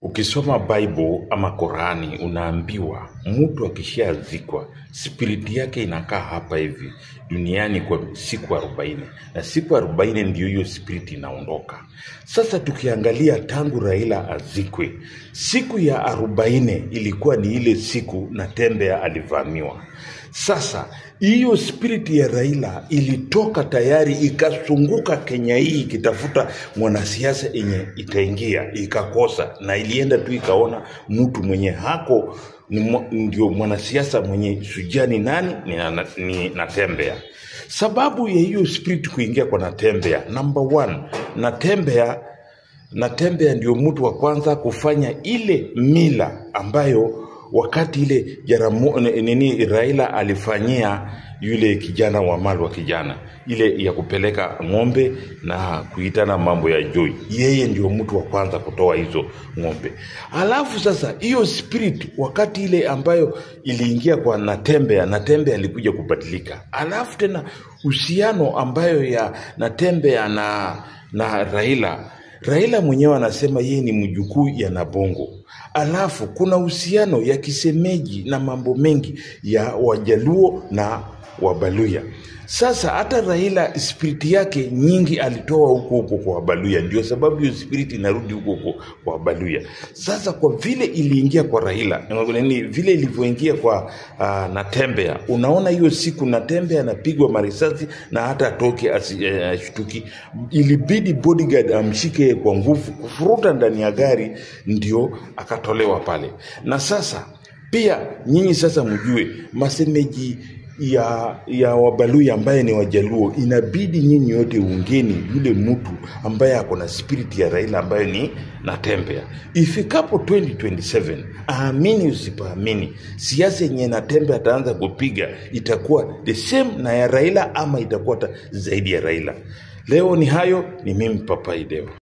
Ukisoma Bible ama Korani unaambiwa mtu akishazikwa spiriti yake inakaa hapa hivi duniani kwa siku 40, na siku 40 ndio hiyo spiriti inaondoka. Sasa tukiangalia tangu Raila azikwe, siku ya 40 ilikuwa ni ile siku Natembeya alivamiwa. Sasa hiyo spiriti ya Raila ilitoka tayari, ikasunguka Kenya hii ikitafuta mwanasiasa yenye itaingia, ikakosa, na ilienda tu ikaona mtu mwenye hako ndio mwanasiasa mwenye sujani nani ni Natembeya. Sababu ya hiyo spirit kuingia kwa Natembeya, number 1, Natembeya ndio mtu wa kwanza kufanya ile mila ambayo wakati ile Raila alifanyia yule kijana wa Malwa, kijana ile ya kupeleka ng'ombe na kuitana mambo ya joy. Yeye ndio mtu wa kwanza kutoa hizo ng'ombe. Alafu sasa hiyo spirit wakati ile ambayo iliingia kwa Natembeya alikuja kubadilika. Alafu tena uhusiano ambayo ya Natembeya na Raila mwenyewe anasema yeye ni mjukuu ya Nabongo. Alafu kuna uhusiano ya kisemeji na mambo mengi ya Wajaluo na Wabaluya. Sasa hata Raila spiriti yake nyingi alitoa huko kwa Wabaluya, ndio sababu hiyo spiriti inarudi huko kwa Wabaluya. Sasa kwa vile iliingia kwa Raila, vile ilivyoingia kwa Natembeya, unaona hiyo siku Natembeya anapigwa marisasi na hata atoke ashtuki, ilibidi bodyguard amshike kwa nguvu kufuruta ndani ya gari ndio akatolewa pale. Na sasa pia nyinyi sasa mjue masemeji ya Wabaluya ambaye ni Wajaluo, inabidi nyinyi yote ungeni yule mtu ambaye ako na spirit ya Raila ambaye ni Natembeya. Ifikapo 2027, aamini usipaamini, siasa yenye Natembeya ataanza kupiga itakuwa the same na ya Raila ama itakuwa zaidi ya Raila. Leo ni hayo, ni mimi Papa Ideo.